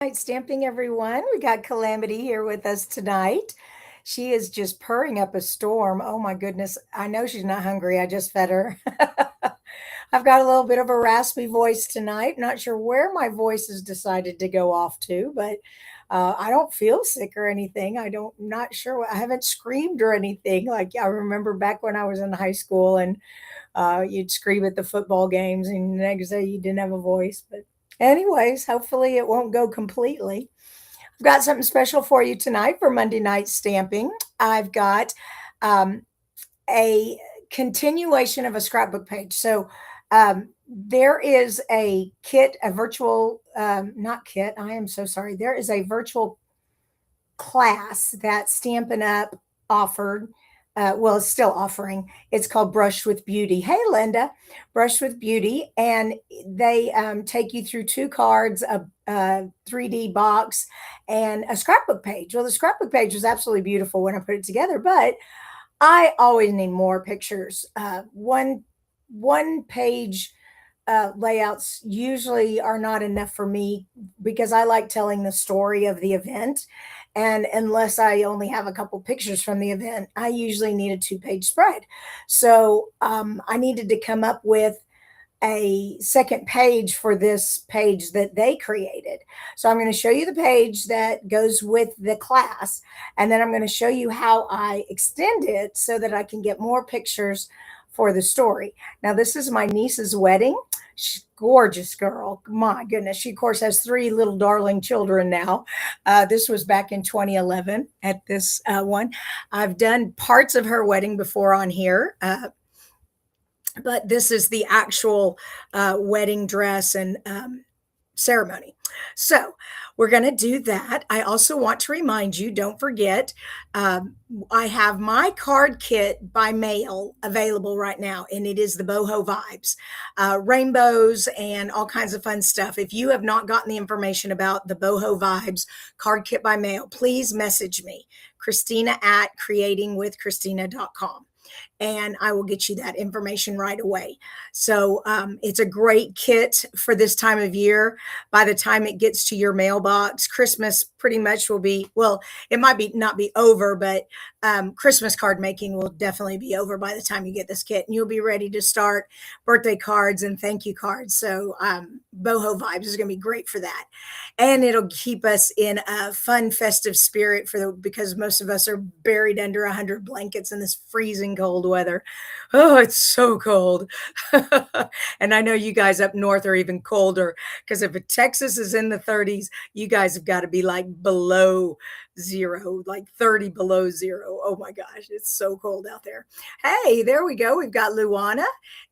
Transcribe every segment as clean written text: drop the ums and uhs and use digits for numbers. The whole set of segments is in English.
Night stamping, everyone. We got Calamity here with us tonight. She is just purring up a storm. Oh my goodness. I know she's not hungry. I just fed her. I've got a little bit of a raspy voice tonight. Not sure where my voice has decided to go off to, but I don't feel sick or anything. Not sure. I haven't screamed or anything. Like I remember back when I was in high school and you'd scream at the football games, and the next day you didn't have a voice. But, anyways, hopefully it won't go completely. I've got something special for you tonight for Monday night stamping. I've got um, a continuation of a scrapbook page. So, there is a kit, a virtual, not kit, I am so sorry. There is a virtual class that Stampin' Up offered. Well, it's still offering. It's called Brush with Beauty. Hey, Linda, Brush with Beauty. And they take you through two cards, a 3D box, and a scrapbook page. Well, the scrapbook page was absolutely beautiful when I put it together, but I always need more pictures. One page layouts usually are not enough for me because I like telling the story of the event. And unless I only have a couple pictures from the event, I usually need a two-page spread. So I needed to come up with a second page for this page that they created. So I'm going to show you the page that goes with the class, and then I'm going to show you how I extend it so that I can get more pictures for the story. Now, this is my niece's wedding. She's gorgeous girl. My goodness. She, of course, has three little darling children now. This was back in 2011 at this one. I've done parts of her wedding before on here. But this is the actual wedding dress and ceremony. So we're going to do that. I also want to remind you, don't forget, I have my card kit by mail available right now, and it is the Boho Vibes, rainbows and all kinds of fun stuff. If you have not gotten the information about the Boho Vibes card kit by mail, please message me, Christina at creatingwithchristina.com, and I will get you that information right away. So it's a great kit for this time of year. By the time it gets to your mailbox, Christmas pretty much will be, well, it might be not be over, but Christmas card making will definitely be over by the time you get this kit, and you'll be ready to start birthday cards and thank you cards. So Boho Vibes is going to be great for that, and it'll keep us in a fun, festive spirit because most of us are buried under 100 blankets in this freezing cold weather. Oh, it's so cold. And I know you guys up north are even colder, because if Texas is in the 30s, you guys have got to be like below zero, like 30 below zero. Oh my gosh, it's so cold out there. Hey, there we go. We've got Luana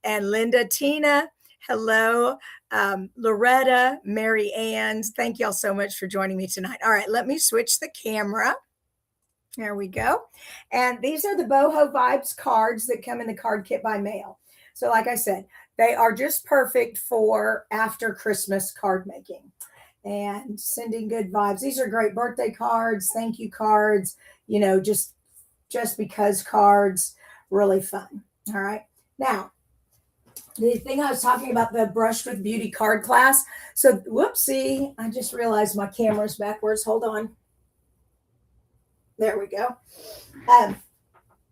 and Linda, Tina. Hello, Loretta, Mary Ann. Thank y'all so much for joining me tonight. All right, let me switch the camera. There we go. And these are the Boho Vibes cards that come in the card kit by mail. So, like I said, they are just perfect for after Christmas card making and sending good vibes. These are great birthday cards, thank you cards, just because cards, really fun. All right. Now, the thing I was talking about, the Brush with Beauty card class. So, whoopsie, I just realized my camera's backwards. Hold on. There we go. Um,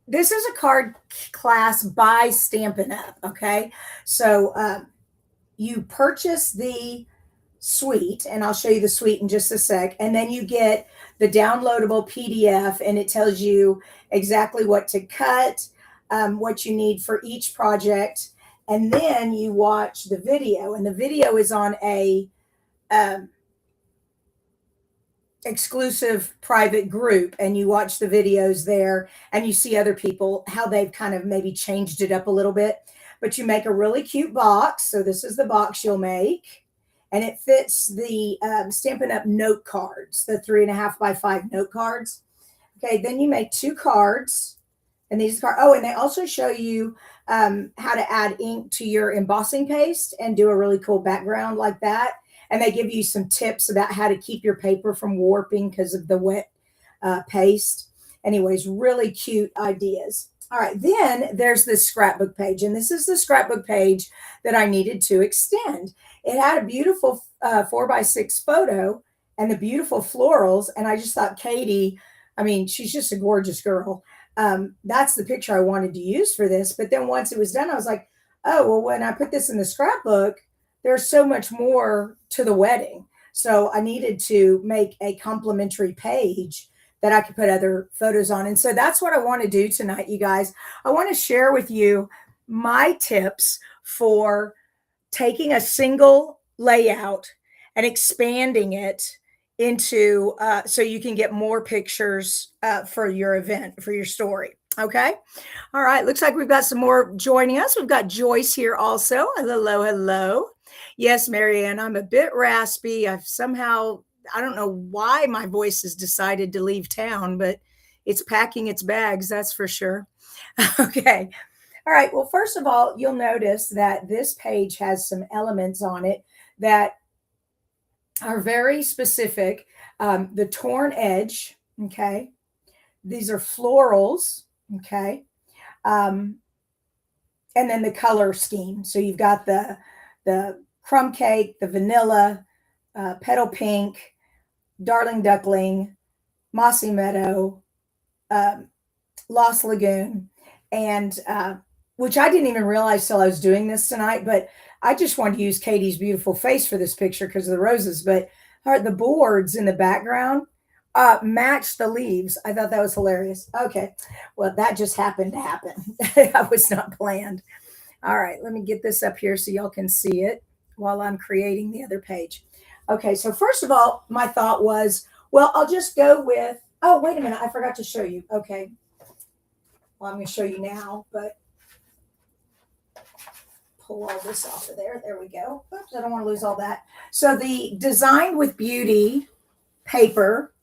this is a card class by Stampin' Up. Okay, so you purchase the suite, and I'll show you the suite in just a sec, and then you get the downloadable PDF, and it tells you exactly what to cut, what you need for each project, and then you watch the video, and the video is on a exclusive private group, and you watch the videos there, and you see other people how they've kind of maybe changed it up a little bit. But you make a really cute box. So this is the box you'll make, and it fits the Stampin' Up note cards, the 3.5 by 5 note cards. Okay, then you make two cards, and these cards, oh, and they also show you how to add ink to your embossing paste and do a really cool background like that. And they give you some tips about how to keep your paper from warping because of the wet paste. Anyways, really cute ideas. All right, then there's this scrapbook page, and this is the scrapbook page that I needed to extend. It had a beautiful 4x6 photo, and the beautiful florals. And I just thought Katie, I mean, she's just a gorgeous girl. That's the picture I wanted to use for this. But then once it was done, I was like, oh, well, when I put this in the scrapbook, there's so much more to the wedding. So I needed to make a complimentary page that I could put other photos on. And so that's what I want to do tonight, you guys. I want to share with you my tips for taking a single layout and expanding it into so you can get more pictures for your event, for your story. Okay. All right. Looks like we've got some more joining us. We've got Joyce here also. Hello, hello. Yes, Marianne, I'm a bit raspy. I've somehow, I don't know why my voice has decided to leave town, but it's packing its bags, that's for sure. Okay. All right. Well, first of all, you'll notice that this page has some elements on it that are very specific. The torn edge, okay. These are florals, okay. And then the color scheme. So you've got the crumb cake, the vanilla, petal pink, darling duckling, mossy meadow, Lost Lagoon, and which I didn't even realize till I was doing this tonight, but I just wanted to use Katie's beautiful face for this picture because of the roses. But the boards in the background match the leaves. I thought that was hilarious. Okay, well, that just happened to happen. That was not planned. All right, let me get this up here so y'all can see it while I'm creating the other page. Okay, so first of all, my thought was, well, I'll just go with, oh, wait a minute, I forgot to show you. Okay, well, I'm going to show you now, but pull all this off of there. There we go. Oops, I don't want to lose all that. So the Design with Beauty paper,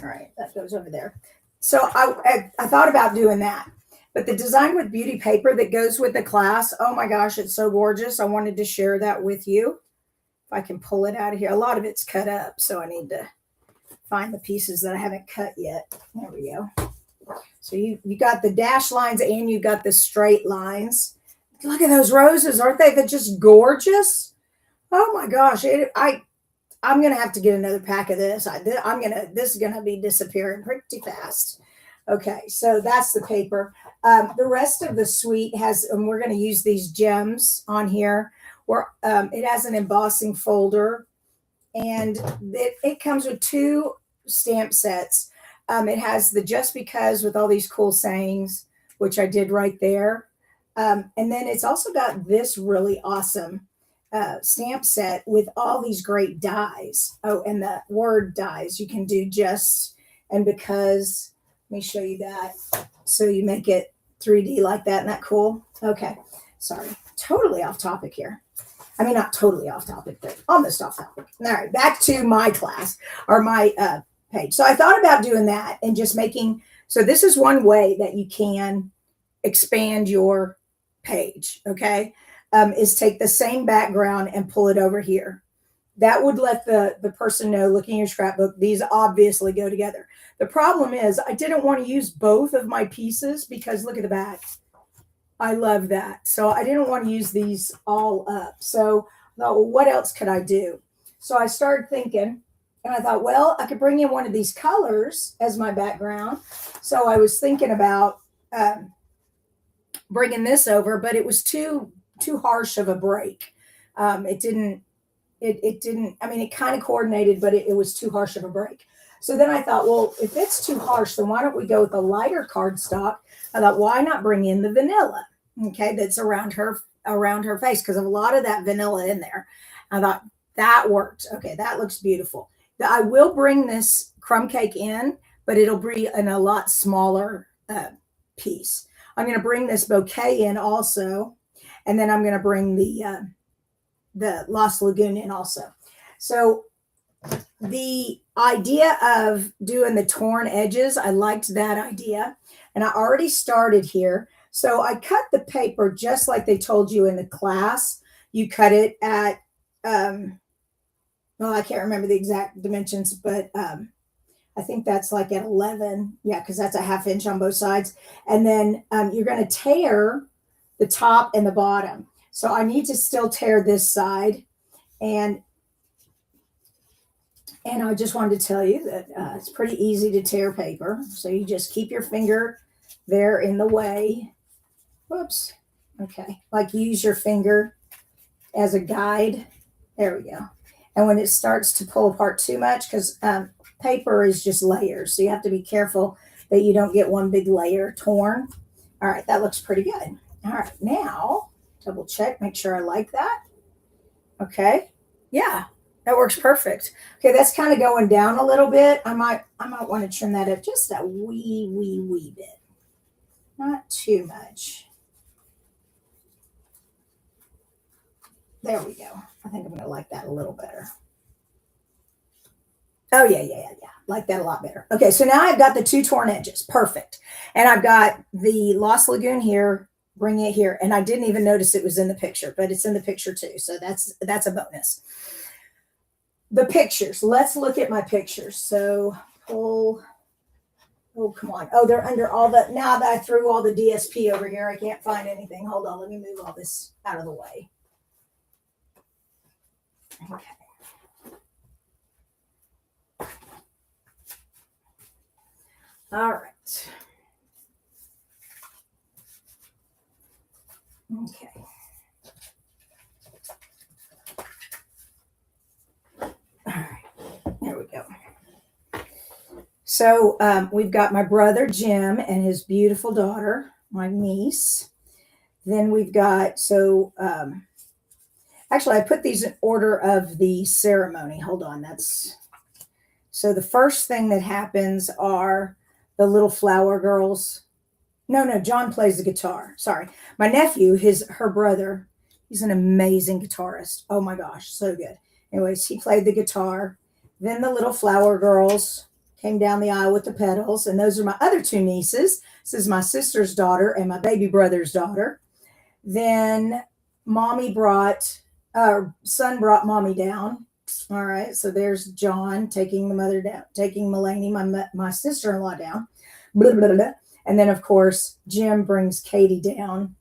all right, that goes over there. So I thought about doing that. But the Design with Beauty paper that goes with the class, oh my gosh, it's so gorgeous. I wanted to share that with you. If I can pull it out of here. A lot of it's cut up, so I need to find the pieces that I haven't cut yet. There we go. So you got the dash lines and you got the straight lines. Look at those roses. Aren't they just gorgeous? Oh my gosh. I'm going to have to get another pack of this. This is going to be disappearing pretty fast. Okay, so that's the paper. The rest of the suite has, and we're going to use these gems on here, where it has an embossing folder, and it comes with 2 stamp sets. It has the Just Because with all these cool sayings, which I did right there. And then it's also got this really awesome stamp set with all these great dies. Oh, and the word dies. You can do just and because. Let me show you that. So you make it 3D like that. Isn't that cool? Okay. Sorry. Totally off topic here. I mean, not totally off topic, but almost off topic. All right. Back to my class or my page. So I thought about doing that and just making, so this is one way that you can expand your page. Okay. Is take the same background and pull it over here. That would let the person know looking at your scrapbook, these obviously go together. The problem is I didn't want to use both of my pieces because look at the back. I love that. So I didn't want to use these all up. So I thought, well, what else could I do? So I started thinking and I thought, well, I could bring in one of these colors as my background. So I was thinking about bringing this over, but it was too harsh of a break. It didn't, I mean, it kind of coordinated, but it was too harsh of a break. So then I thought, well, if it's too harsh, then why don't we go with a lighter cardstock? I thought, why not bring in the vanilla? Okay, that's around her face because of a lot of that vanilla in there. I thought that worked. Okay, that looks beautiful. I will bring this crumb cake in, but it'll be in a lot smaller piece. I'm going to bring this bouquet in also, and then I'm going to bring the Lost Lagoon in also. So the idea of doing the torn edges, I liked that idea. And I already started here. So I cut the paper just like they told you in the class. You cut it at, well, I can't remember the exact dimensions, but I think that's like at 11. Yeah, because that's a 1/2 inch on both sides. And then you're going to tear the top and the bottom. So I need to still tear this side. And And I just wanted to tell you that it's pretty easy to tear paper. So you just keep your finger there in the way. Whoops. Okay. Like use your finger as a guide. There we go. And when it starts to pull apart too much, because paper is just layers, so you have to be careful that you don't get one big layer torn. All right, that looks pretty good. All right, now double check, make sure I like that. Okay, yeah, that works perfect. Okay, that's kind of going down a little bit. I might want to trim that up just a wee bit, not too much. There we go. I think I'm going to like that a little better. Oh, yeah. Like that a lot better. Okay, so now I've got the two torn edges. Perfect. And I've got the Lost Lagoon here, bring it here. And I didn't even notice it was in the picture, but it's in the picture too. So that's a bonus. The pictures. Let's look at my pictures. So pull. Oh, come on. Oh, they're under all the, now that I threw all the DSP over here, I can't find anything. Hold on. Let me move all this out of the way. Okay. All right. Okay. All right. There we go. So we've got my brother Jim and his beautiful daughter, my niece. Then we've got, so actually I put these in order of the ceremony. Hold on. So the first thing that happens are the little flower girls. No, John plays the guitar. Sorry. My nephew, her brother, he's an amazing guitarist. Oh my gosh, so good. Anyways, he played the guitar. Then the little flower girls came down the aisle with the petals. And those are my other two nieces. This is my sister's daughter and my baby brother's daughter. Then son brought mommy down. All right, so there's John taking the mother down, taking Mulaney, my sister-in-law, down. Blah, blah, blah. And then, of course, Jim brings Katie down.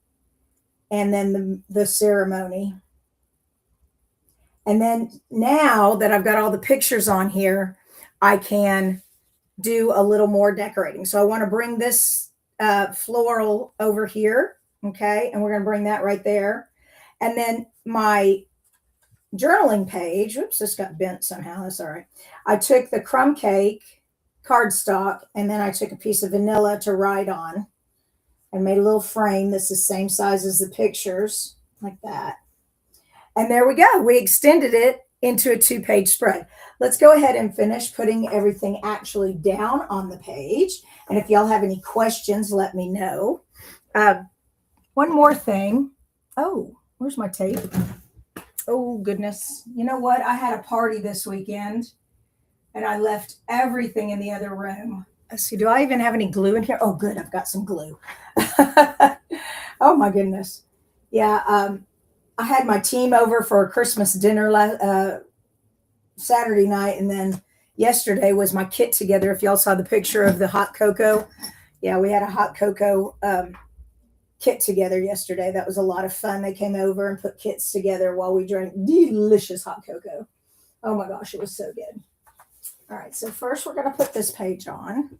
And then the ceremony. And then now that I've got all the pictures on here, I can do a little more decorating. So I want to bring this floral over here, okay? And we're going to bring that right there. And then my journaling page, oops, this got bent somehow, that's all right. I took the crumb cake cardstock and then I took a piece of vanilla to write on and made a little frame that's the same size as the pictures, like that. And there we go. We extended it into a 2-page spread. Let's go ahead and finish putting everything actually down on the page. And if y'all have any questions, let me know. One more thing. Oh, where's my tape? Oh, goodness. You know what? I had a party this weekend and I left everything in the other room. Let's see. Do I even have any glue in here? Oh, good. I've got some glue. Oh, my goodness. Yeah. I had my team over for a Christmas dinner Saturday night. And then yesterday was my kit together. If y'all saw the picture of the hot cocoa. Yeah, we had a hot cocoa kit together yesterday. That was a lot of fun. They came over and put kits together while we drank delicious hot cocoa. Oh my gosh, it was so good. All right, so first we're going to put this page on.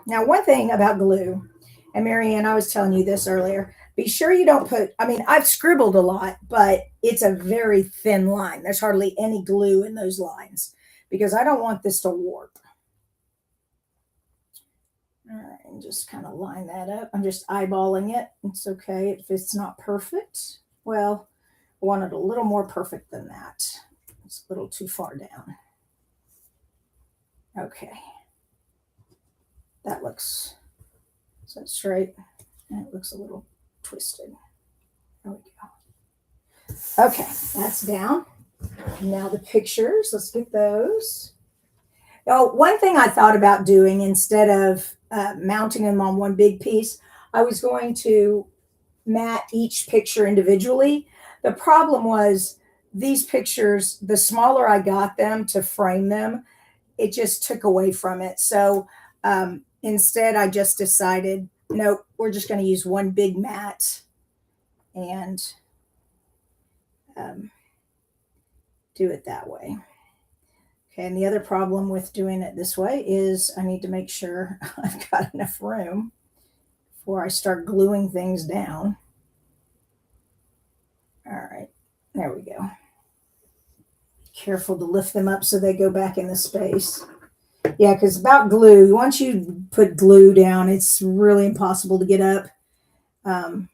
Now, one thing about glue, and Marianne, I was telling you this earlier, be sure you don't put, I mean, I've scribbled a lot, but it's a very thin line. There's hardly any glue in those lines because I don't want this to warp. All right, and just kind of line that up. I'm just eyeballing it. It's okay if it's not perfect. Well, I want it a little more perfect than that. It's a little too far down. Okay. That looks so straight. And it looks a little twisted. There we go. Okay, that's down. Now the pictures, let's get those. Now, one thing I thought about doing instead of mounting them on one big piece, I was going to mat each picture individually. The problem was these pictures, the smaller I got them to frame them, it just took away from it. So instead, I just decided, nope, we're just going to use one big mat and do it that way. Okay, and the other problem with doing it this way is I need to make sure I've got enough room before I start gluing things down. All right, there we go. Careful to lift them up so they go back in the space. Yeah, because about glue, once you put glue down, it's really impossible to get up. Um,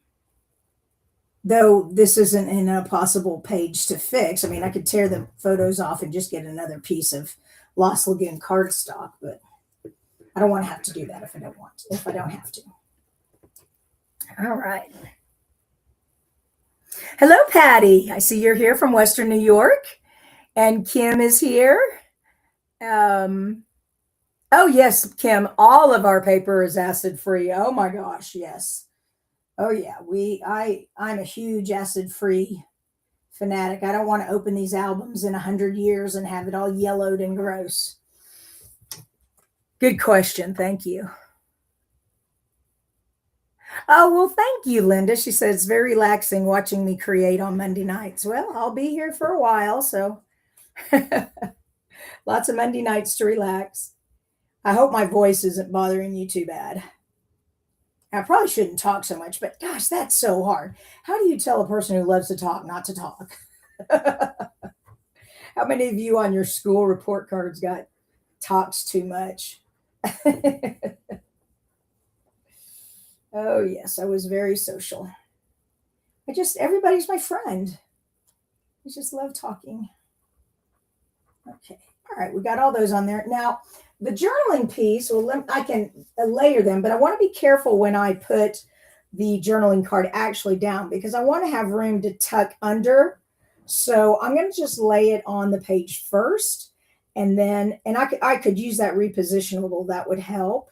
though this isn't an impossible page to fix. I mean, I could tear the photos off and just get another piece of Lost Lagoon cardstock, but I don't want to have to do that if I don't want to, if I don't have to. All right. Hello, Patty. I see you're here from Western New York, and Kim is here. Um, oh yes, Kim. All of our paper is acid free. Oh my gosh, yes. Oh yeah, I'm a huge acid free fanatic. I don't want to open these albums in 100 years and have it all yellowed and gross. Good question. Thank you. Oh, well, thank you, Linda. She said it's very relaxing watching me create on Monday nights. Well, I'll be here for a while, so lots of Monday nights to relax. I hope my voice isn't bothering you too bad. I probably shouldn't talk so much, but gosh, that's so hard. How do you tell a person who loves to talk not to talk? How many of you on your school report cards got talks too much? Oh, yes, I was very social. Everybody's my friend. I just love talking. Okay. All right. We got all those on there. Now, the journaling piece, well, I can layer them, but I want to be careful when I put the journaling card actually down because I want to have room to tuck under. So I'm going to just lay it on the page first. And then, I could use that repositionable. That would help.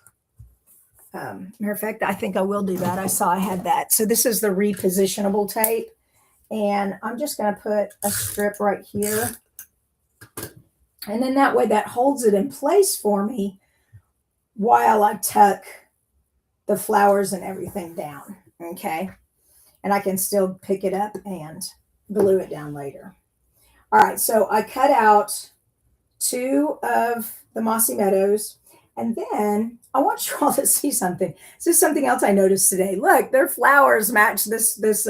Matter of fact, I think I will do that. I saw I had that. So this is the repositionable tape. And I'm just going to put a strip right here. And then that way that holds it in place for me while I tuck the flowers and everything down. Okay. And I can still pick it up and glue it down later. All right. So I cut out 2 of the Mossy Meadows. And then I want you all to see something. This is something else I noticed today. Look, their flowers match this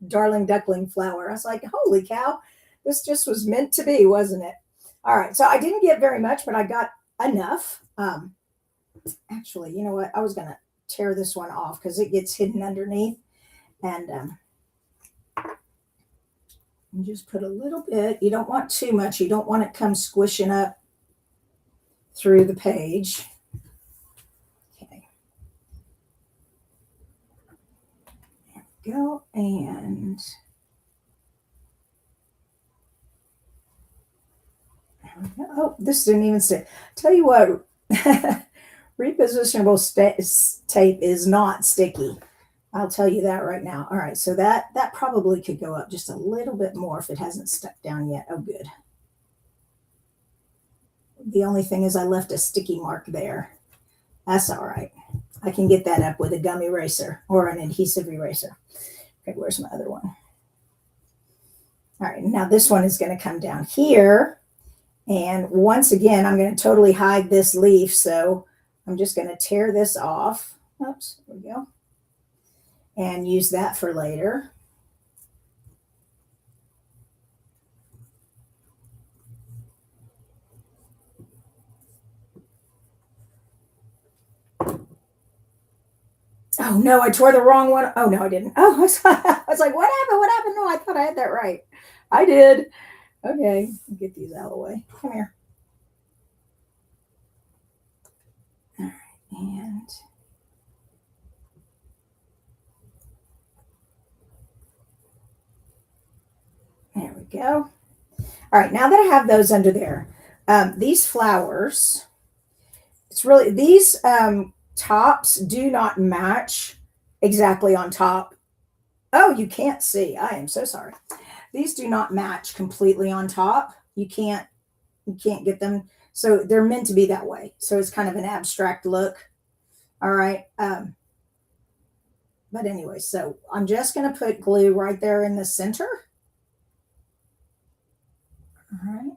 darling duckling flower. I was like, holy cow, this just was meant to be, wasn't it? All right, so I didn't get very much, but I got enough. Actually, you know what? I was going to tear this one off because it gets hidden underneath. And just put a little bit. You don't want too much. You don't want it come squishing up through the page. Okay. There we go. And there we go. Oh, this didn't even stick. Tell you what, repositionable tape is not sticky. I'll tell you that right now. All right, so that probably could go up just a little bit more if it hasn't stuck down yet. Oh, good. The only thing is I left a sticky mark there. That's all right. I can get that up with a gum eraser or an adhesive eraser. Okay, where's my other one? All right, now this one is going to come down here. And once again, I'm going to totally hide this leaf. So I'm just going to tear this off. Oops, there we go. And use that for later. Oh no, I tore the wrong one. Oh no, I didn't. Oh, I was like, what happened? What happened? No, I thought I had that right. I did. Okay, get these out of the way. Come here. All right, and there we go. All right, now that I have those under there, these flowers, it's really, these tops do not match exactly on top. Oh, you can't see. I am so sorry. These do not match completely on top. You can't get them. So they're meant to be that way. So it's kind of an abstract look. All right. But anyway, so I'm just going to put glue right there in the center. All right.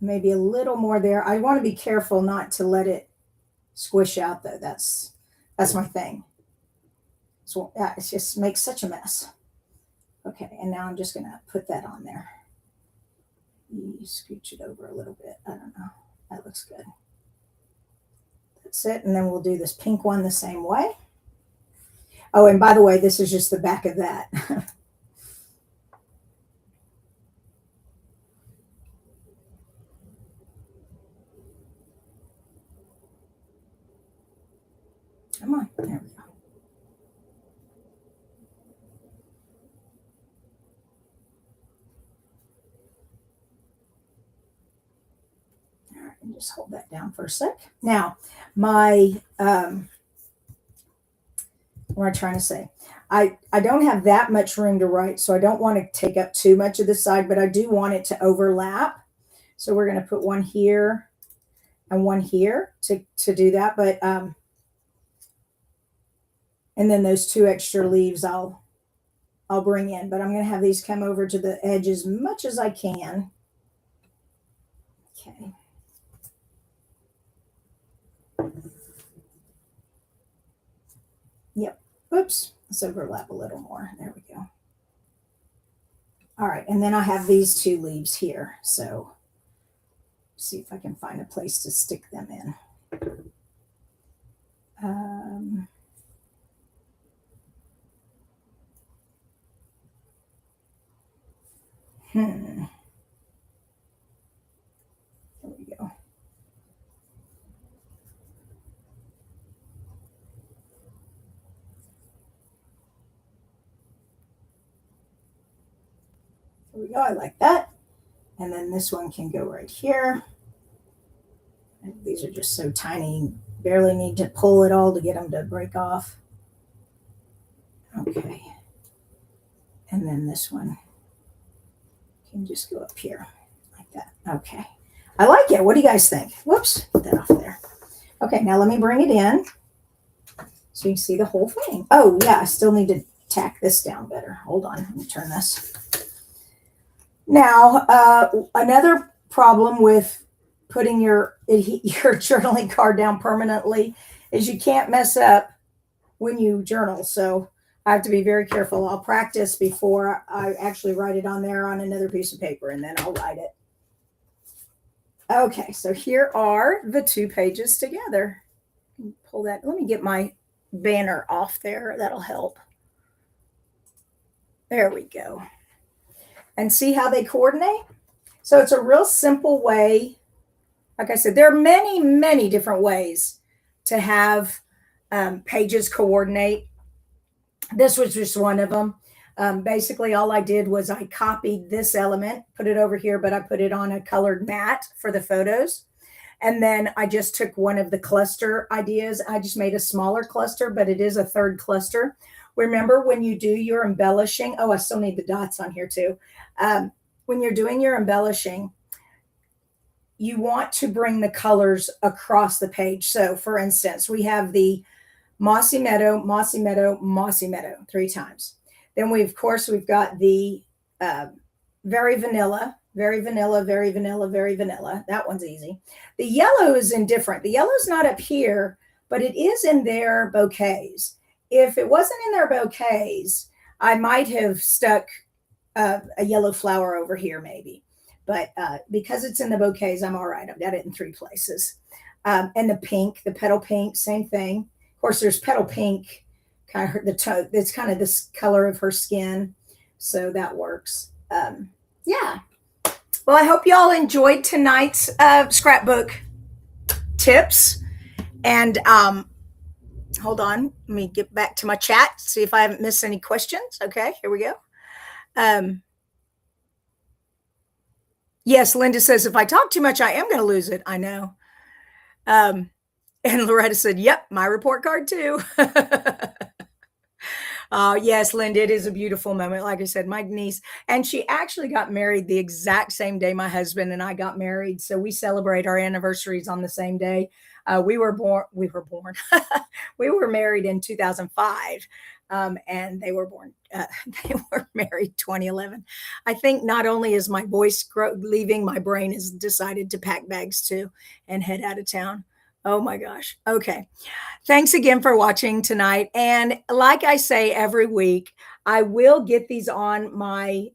maybe a little more there. I want to be careful not to let it squish out though. That's my thing. So yeah, it just makes such a mess. Okay, and now I'm just gonna put that on there. You scooch it over a little bit. I don't know. That looks good. That's it. And then we'll do this pink one the same way. Oh, and by the way, this is just the back of that. Come on, there we go. All right, and just hold that down for a sec. Now, my what am I trying to say? I don't have that much room to write, so I don't want to take up too much of the side, but I do want it to overlap. So we're going to put one here and one here to do that. But and then those two extra leaves I'll bring in, but I'm going to have these come over to the edge as much as I can. Okay. Yep. Oops. Let's overlap a little more. There we go. All right. And then I have these two leaves here. So see if I can find a place to stick them in. There we go. There we go. I like that. And then this one can go right here. And these are just so tiny, barely need to pull it all to get them to break off. Okay. And then this one can just go up here like that. Okay. I like it. What do you guys think? Whoops, put that off there. Okay, now let me bring it in so you can see the whole thing. Oh, yeah, I still need to tack this down better. Hold on, let me turn this. Now, another problem with putting your journaling card down permanently is you can't mess up when you journal. So I have to be very careful. I'll practice before I actually write it on there on another piece of paper, and then I'll write it. Okay, so here are the two pages together. Pull that. Let me get my banner off there. That'll help. There we go. And see how they coordinate? So it's a real simple way. Like I said, there are many, many different ways to have pages coordinate. This was just one of them. Basically, all I did was I copied this element, put it over here, but I put it on a colored mat for the photos. And then I just took one of the cluster ideas. I just made a smaller cluster, but it is a third cluster. Remember when you do your embellishing, oh, I still need the dots on here too. When you're doing your embellishing, you want to bring the colors across the page. So for instance, we have the Mossy Meadow, Mossy Meadow, Mossy Meadow 3 times. Then we've got the Very Vanilla, Very Vanilla, Very Vanilla, Very Vanilla. That one's easy. The yellow is indifferent. The yellow's not up here, but it is in their bouquets. If it wasn't in their bouquets, I might have stuck a yellow flower over here maybe. But because it's in the bouquets, I'm all right. I've got it in 3 places. And the pink, the petal pink, same thing. Of course, there's petal pink, kind of it's kind of this color of her skin. So that works. Yeah. Well, I hope you all enjoyed tonight's scrapbook tips. And hold on. Let me get back to my chat, see if I haven't missed any questions. Okay, here we go. Yes, Linda says, if I talk too much, I am going to lose it. I know. And Loretta said, yep, my report card too. Yes, Linda, it is a beautiful moment. Like I said, my niece, and she actually got married the exact same day my husband and I got married. So we celebrate our anniversaries on the same day. We were married in 2005. And they were born, they were married 2011. I think not only is my voice leaving, my brain has decided to pack bags too and head out of town. Oh my gosh. Okay. Thanks again for watching tonight. And like I say every week, I will get these on my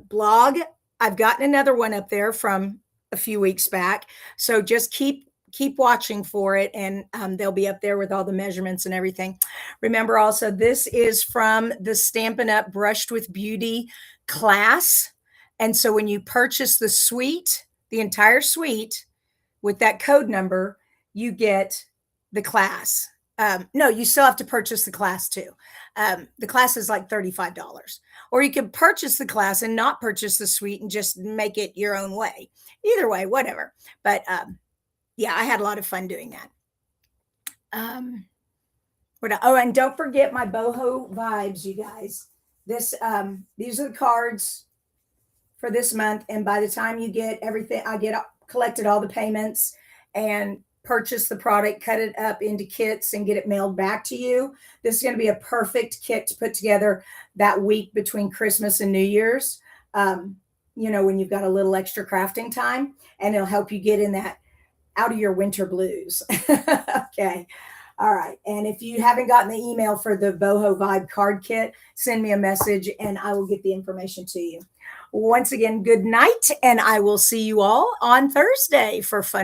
blog. I've gotten another one up there from a few weeks back. So just keep watching for it, and they'll be up there with all the measurements and everything. Remember also, this is from the Stampin' Up! Brushed with Beauty class. And so when you purchase the suite, the entire suite with that code number, you get the class. No, you still have to purchase the class too. The class is like $35. Or you can purchase the class and not purchase the suite and just make it your own way. Either way, whatever. But yeah, I had a lot of fun doing that. Oh, and don't forget my Boho Vibes, you guys. These are the cards for this month. And by the time you get everything, I collected all the payments and purchase the product, cut it up into kits, and get it mailed back to you. This is going to be a perfect kit to put together that week between Christmas and New Year's. You know, when you've got a little extra crafting time, and it'll help you get in that out of your winter blues. Okay. All right. And if you haven't gotten the email for the Boho Vibe card kit, send me a message and I will get the information to you. Once again, good night, and I will see you all on Thursday for fun.